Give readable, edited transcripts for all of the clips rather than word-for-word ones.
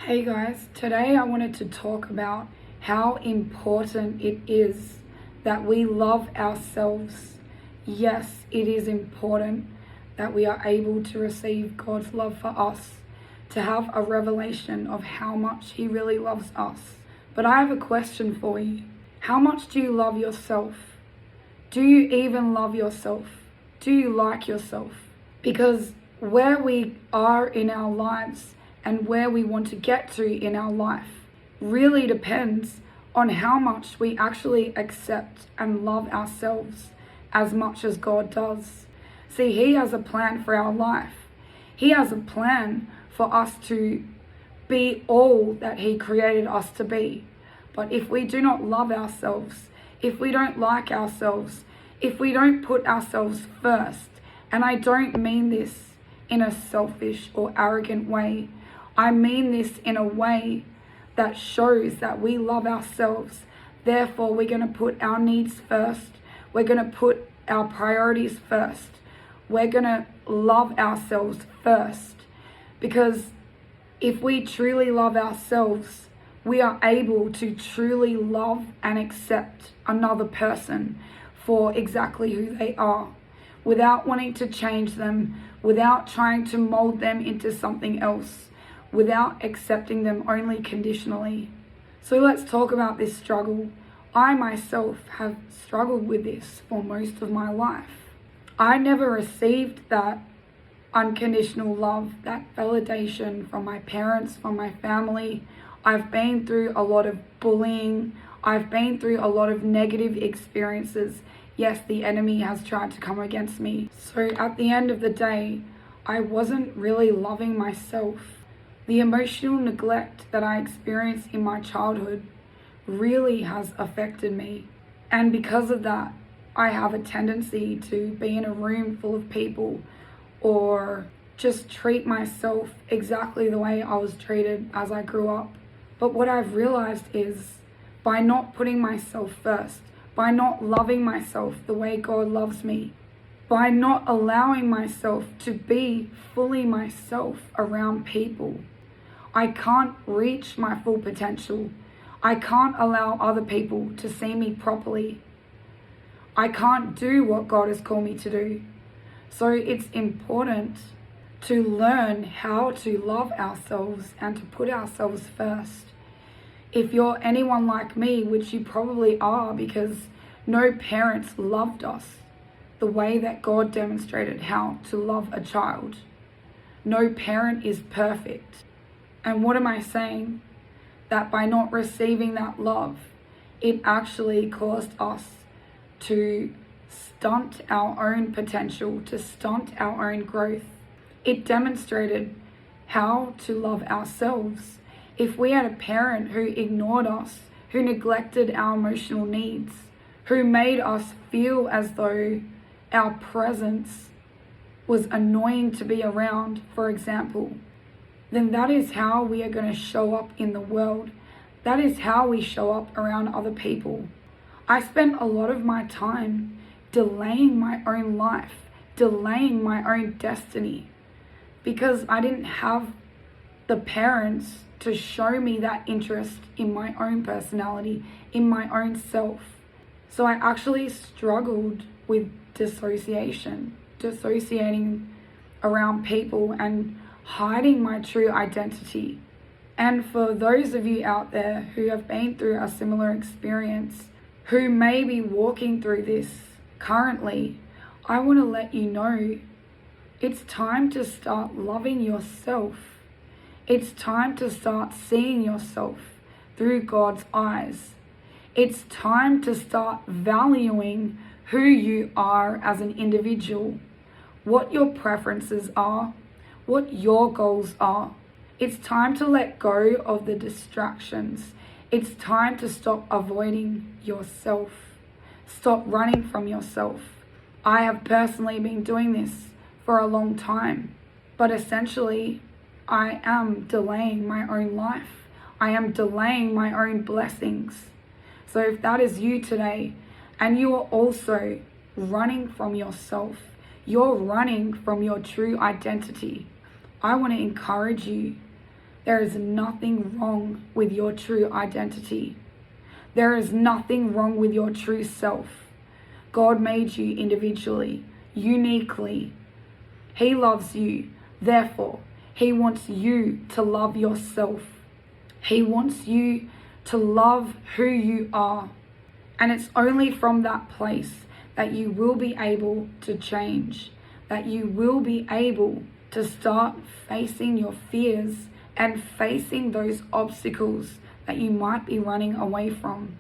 Hey guys, today I wanted to talk about how important it is that we love ourselves. Yes, it is important that we are able to receive God's love for us, to have a revelation of how much He really loves us. But I have a question for you. How much do you love yourself? Do you even love yourself? Do you like yourself? Because where we are in our lives and where we want to get to in our life really depends on how much we actually accept and love ourselves as much as God does. See, He has a plan for our life. He has a plan for us to be all that He created us to be. But if we do not love ourselves, if we don't like ourselves, if we don't put ourselves first, and I don't mean this in a selfish or arrogant way, I mean this in a way that shows that we love ourselves. Therefore, we're going to put our needs first. We're going to put our priorities first. We're going to love ourselves first. Because if we truly love ourselves, we are able to truly love and accept another person for exactly who they are, without wanting to change them, without trying to mold them into something else, without accepting them only conditionally. So let's talk about this struggle. I myself have struggled with this for most of my life. I never received that unconditional love, that validation from my parents, from my family. I've been through a lot of bullying. I've been through a lot of negative experiences. Yes, the enemy has tried to come against me. So at the end of the day, I wasn't really loving myself. The emotional neglect that I experienced in my childhood really has affected me. And because of that, I have a tendency to be in a room full of people or just treat myself exactly the way I was treated as I grew up. But what I've realized is by not putting myself first, by not loving myself the way God loves me, by not allowing myself to be fully myself around people, I can't reach my full potential. I can't allow other people to see me properly. I can't do what God has called me to do. So it's important to learn how to love ourselves and to put ourselves first. If you're anyone like me, which you probably are, because no parents loved us the way that God demonstrated how to love a child. No parent is perfect. And what am I saying? That by not receiving that love, it actually caused us to stunt our own potential, to stunt our own growth. It demonstrated how to love ourselves. If we had a parent who ignored us, who neglected our emotional needs, who made us feel as though our presence was annoying to be around, for example, then that is how we are going to show up in the world. That is how we show up around other people. I spent a lot of my time delaying my own life, delaying my own destiny, because I didn't have the parents to show me that interest in my own personality, in my own self. So I actually struggled with dissociating around people and hiding my true identity. And for those of you out there who have been through a similar experience, who may be walking through this currently, I want to let you know it's time to start loving yourself. It's time to start seeing yourself through God's eyes. It's time to start valuing who you are as an individual, what your preferences are, what your goals are. It's time to let go of the distractions. It's time to stop avoiding yourself. Stop running from yourself. I have personally been doing this for a long time, but essentially, I am delaying my own life. I am delaying my own blessings. So if that is you today, and you are also running from yourself, you're running from your true identity, I want to encourage you There is nothing wrong with your true identity. There is nothing wrong with your true self. God made you individually, uniquely. He loves you. Therefore, He wants you to love yourself. He wants you to love who you are. And it's only from that place that you will be able to change, that you will be able to start facing your fears and facing those obstacles that you might be running away from.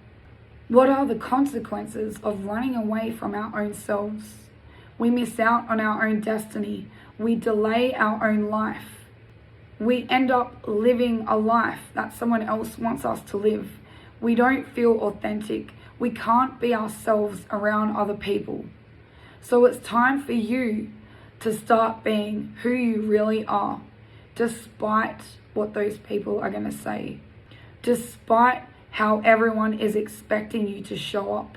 What are the consequences of running away from our own selves? We miss out on our own destiny. We delay our own life. We end up living a life that someone else wants us to live. We don't feel authentic. We can't be ourselves around other people. So it's time for you to start being who you really are, despite what those people are going to say, despite how everyone is expecting you to show up.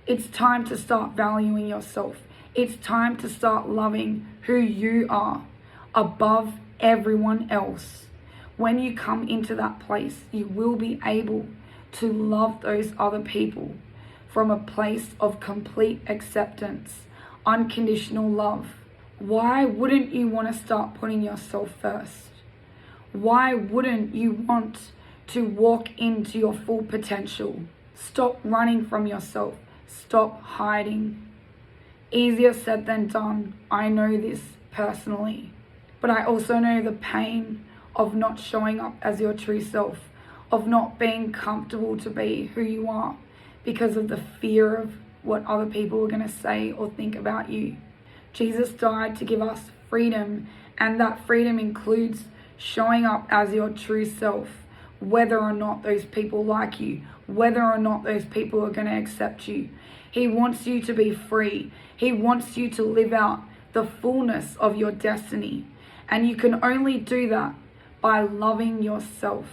It's time to start valuing yourself. It's time to start loving who you are above everyone else. When you come into that place, you will be able to love those other people from a place of complete acceptance, unconditional love. Why wouldn't you want to start putting yourself first? Why wouldn't you want to walk into your full potential? Stop running from yourself. Stop hiding. Easier said than done. I know this personally. But I also know the pain of not showing up as your true self, of not being comfortable to be who you are because of the fear of what other people are going to say or think about you. Jesus died to give us freedom, and that freedom includes showing up as your true self, whether or not those people like you, whether or not those people are going to accept you. He wants you to be free. He wants you to live out the fullness of your destiny. And you can only do that by loving yourself,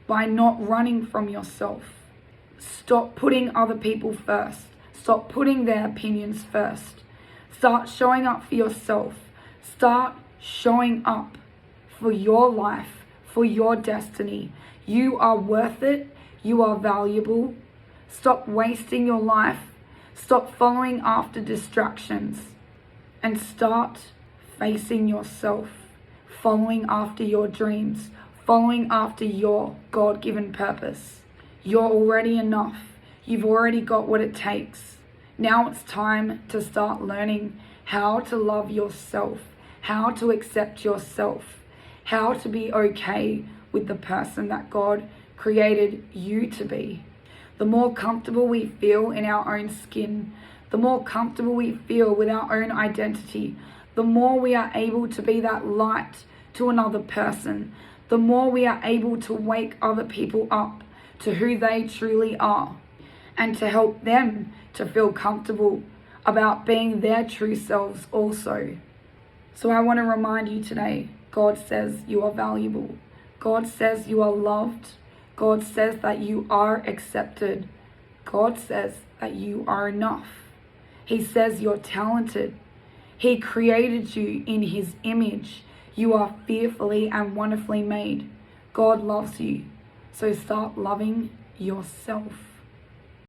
by not running from yourself. Stop putting other people first. Stop putting their opinions first. Start showing up for yourself. Start showing up for your life, for your destiny. You are worth it. You are valuable. Stop wasting your life. Stop following after distractions and start facing yourself, following after your dreams, following after your God-given purpose. You're already enough. You've already got what it takes. Now it's time to start learning how to love yourself, how to accept yourself, how to be okay with the person that God created you to be. The more comfortable we feel in our own skin, the more comfortable we feel with our own identity, the more we are able to be that light to another person, the more we are able to wake other people up to who they truly are and to help them to feel comfortable about being their true selves also. So I want to remind you today, God says you are valuable. God says you are loved. God says that you are accepted. God says that you are enough. He says you're talented. He created you in His image. You are fearfully and wonderfully made. God loves you. So start loving yourself.